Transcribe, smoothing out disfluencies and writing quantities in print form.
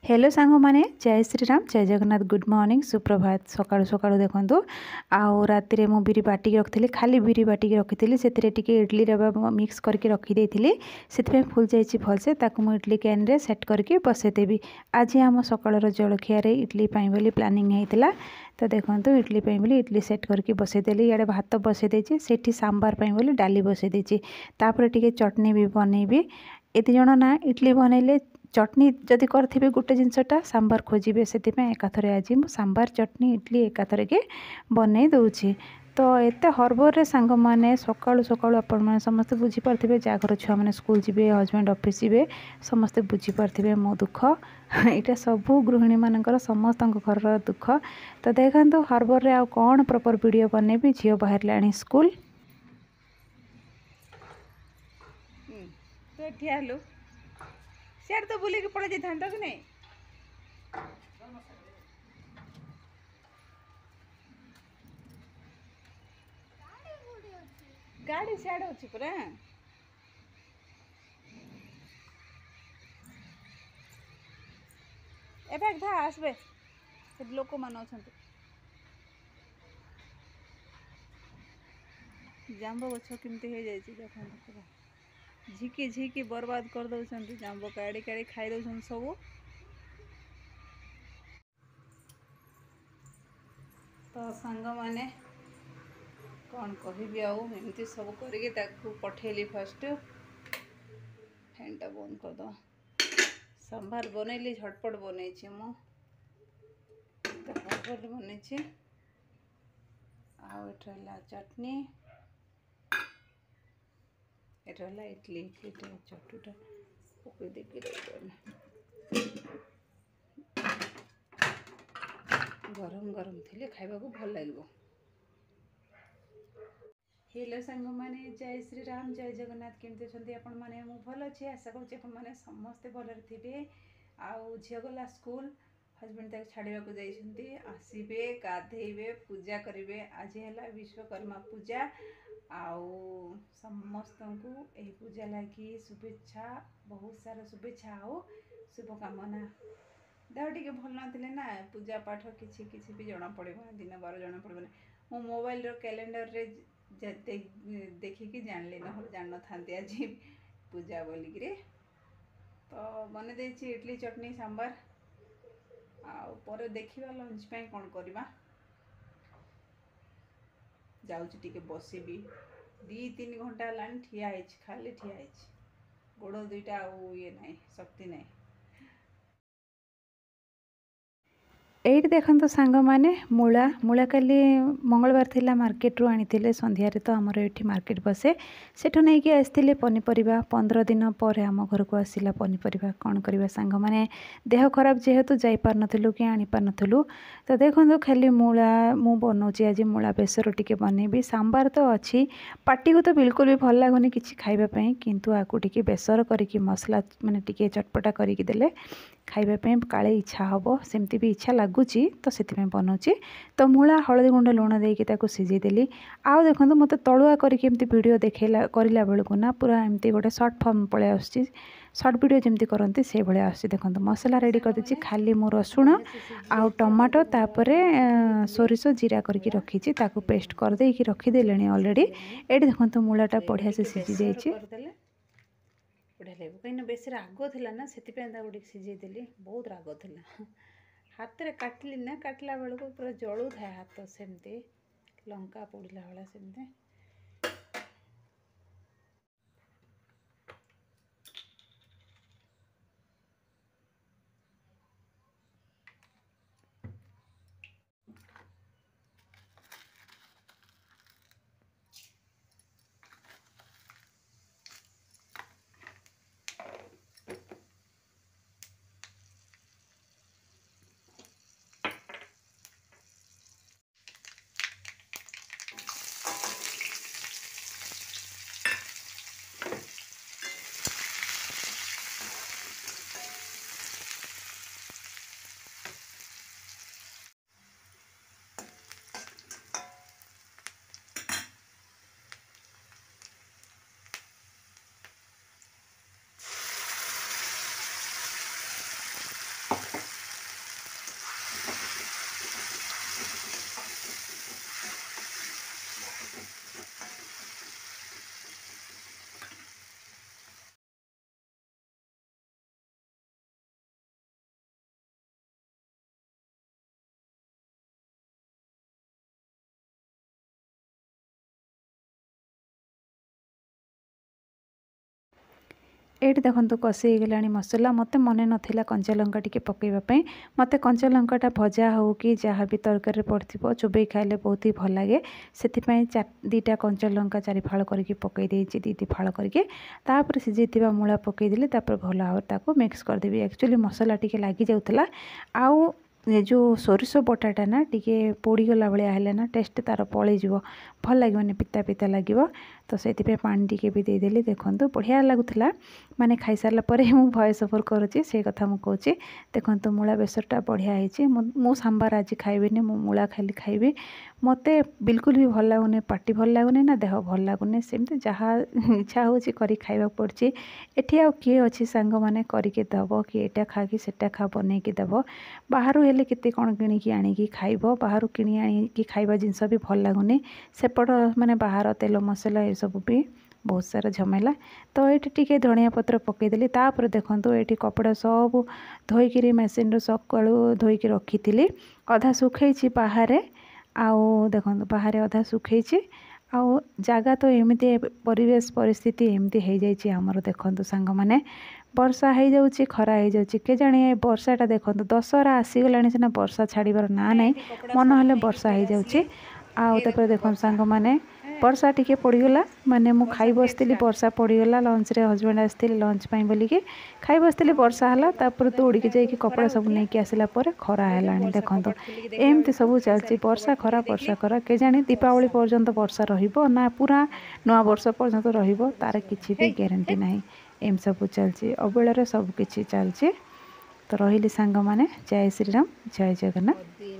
Hello सांग माने जय श्री राम जय जगन्नाथ गुड मॉर्निंग सुप्रभात सकाळु सकाळु देखंतु आउ राति रे मु बिरी बाटी रखिली खाली बिरी बाटी रखिली सेतिरे टिके इडली रवा मिक्स करके रखी देथिली सेतिपे फुल जाइछि भलसे ताकु मु इडली कैन रे सेट करके बसे देबी। आज आम सकाळर जलखिया रे इडली पाई बोली प्लानिंग हेतिला तो देखंतु इडली पाई बोली इडली सेट करके बसे देली याडे भात बसे देछि सेठी सांबार पाई बोली डाली बसे देछि तापर टिके चटनी भी बनेबी एते जण ना इडली बनैले चटनी जदि करें गोटे जिनसटा सांबार खोजे से एकाथरे आज मु सांबार चटनी इडली एकाथरे के बन दूची। तो एत हर्बर सांग मैंने सकाळु सकाळु आपण मैंने समस्ते बुझीपारे जहाँ घर छुआ मैंने स्कूल जी हजबैंड ऑफिस जी समस्ते बुझीपारे मो दुख यहाँ सबू गृहिणी मानकर समस्त घर दुख। तो देखो हर्बर आउ कौन प्रॉपर वीडियो बनैबी झील बाहर लाणी स्कूल तो सियाड़ तो बुले पड़े जाता कि नहीं गाड़ी सियाड़ अच्छी पूरा एबे धा आसबे लोक मान जांब गछ केमती हो जाए देखो पूरा झिकी झिकी बर्बाद कर दौरान जांब काड़ी काड़ी खाई दौरान सब। तो सांग माने कौन कहबी आमती सब करके पठेली फास्ट फैन टा बंद कर दो सांबार बनैली झटपट बन बन चटनी एटा इडली इडली चटूटा पकई देकी गरम गरम थी खावा को भल लगे। हेलो सांग माने जय श्री राम जय जगन्नाथ केमती अच्छा आपण मैंने मुझे भल अच्छे आशा करें समस्ते भलरे थे। आउ झील गला स्कूल हजबैंड तक छाड़ा जाइए आसबे गाधेबे पूजा करेंगे आज है विश्वकर्मा पूजा आउ समस्त को यही पूजा लगी शुभेच्छा बहुत सारा शुभेच्छा आउ शुभकामना। देह टे भल ना पूजा पाठ किसी किसी भी जना पड़े दिन बार जना पड़े मो मोबाइल कैलेंडर रे देखिकी जानली ना जान न था आज पूजा बोलिकी तो बन दे इडली चटनी सांबार आउ देखिए लंच पे कौन करवा जाऊँगी टिके बसबी 2-3 घंटा है ठिया खाली ठिया गोड़ दुईटा ये ना शक्ति ना। एइट देखो सांग माने मूला मूला काली मंगलवार थिला मार्केट रू आनी संध्या तो आमर ये मार्केट बसे सेठू नहीं कि आसते पनीपरिया 15 दिन पर आम घर को आसला पनीपरिया कौन करवा सांग माने देह खराब जेहेतु जाई पार नथिलु कि आनी पार नथिलु। तो देखो खाली मूला मु बनाऊँगी आज मूला बेसर टिके बनैबी सांबार तो अच्छी पार्टी को तो बिल्कुल भी भल लगुनि किसी खाइबापी किंतु आकु टिके बेसर करके मसला माने टिके चटपटा करके देले खाइबापी काले इच्छा हम सेमती भी इच्छा लगुच तो से बनाऊँगी। तो मूला हलदी गुंड लुण देकी सीझेदेली आउ देखो मत तलुआ करके वीडियो देखला करला बेलू ना पूरा एमती गोटे सर्ट फर्म पलि आस सर्ट वीडियो जमती करती से भाई आस देखो मसला रेडी कर देछि खाली मो रसुण आउ टमाटो तापरे सोरिष जीरा करके रखी पेस्ट कर देकी रखीदे अलरेडी ये देखो मूलाटा बढ़िया से सीझी जाइए बढ़िया लगे कहीं बेस राग थी ना से सीझेदेली बहुत राग थी हाथ में काटली ना काटला बेलू पूरा जलू था हाथ सेमती लंका पोड़ला भाला सेमती। एठी देखंतु कषि गलानी मसला मते मने नथिला कंचा लंका टिके पकेइबा पई मते कंचा लंकाटा भजा हो कि जहाँ भी तरकारी पड़थिबो चुबई खाइले बहुत ही भल लागे सेति पई दीटा कंचा लंका चारि फाळ करके पकेइ देछि दी फाळ करके तापर सिझिथिबा मूला पकेइ देले तापर भल भाव ताको मिक्स कर देबी। एक्चुअली मसला टिके लागी जाउतला आउ ये जो सोरिष बटाटा ना टिके पोड़ी गला भाया है ना टेस्ट तार पलि जीव भल लगे पिता पिता लगे तो से पानी टिके भी देदेली देखो बढ़िया लगुला माने खाई सारा पर मु भॉइस ओवर करुच्ची से कथा मु कहूँ देखो मूला बेसरटा बढ़िया होती मु सांबार आज खाइबिनी मु मूला खाली खाइबी मते बिल्कुल भी भल लगुनि पार्टी भल लगुनि ना देह भल लगुनि सेमती जहाँ इच्छा होची करी खाइबा पड़ची एठी आ किए अच्छी सांग माने करके दब कि एटा खा कि सेटा खा बनैकी दब बाहर हेले केते कौन किणिकी आनिकी खाइब बाहर किणी आनिकी खाइबा जिनस भी भल लगुनि सेपट माने बाहर तेल मसला ये सब भी बहुत सारा झमेला तो ये टिके धनिया पत्र पकईदेली तापर देखो ये कपड़ा सब धोईकी मेसीन सकालू धोईकी रखी थी अधा सुखई बाहर आउ देखो बाहर अधा सुखई आउ जगह तो एमती परिवेश परिस्थिति एमती हो जाइए आमर देखो सांग मैंने वर्षा हो जाऊँगी खरा हो जाऊँगी के जाने वर्षाटा देखो दशहरा आसीगला सीना वर्षा छाड़बार ना ना मन हेल्ले वर्षा हो जाऊँगी आउे देखो सांग मैंने वर्षा टिके पड़गला माने मु खाई बसती वर्षा पड़गला लंच रे हजबैंड आसते लंच पाई बोलिकी खाई बसती वर्षा है तापर दौड़िकी जाइए कपड़ा सब नहीं आसला खरा है देखो एमती सब चलती वर्षा खरा के जाने दीपावली पर्यंत वर्षा रहिबो ना पूरा नवा वर्ष पर्यंत रहिबो तार किछि भी ग्यारंटी नहीं एम सब चलती अबेलार सब किछि चलती तो रही सांग माने जय श्रीराम जय जगन्नाथ।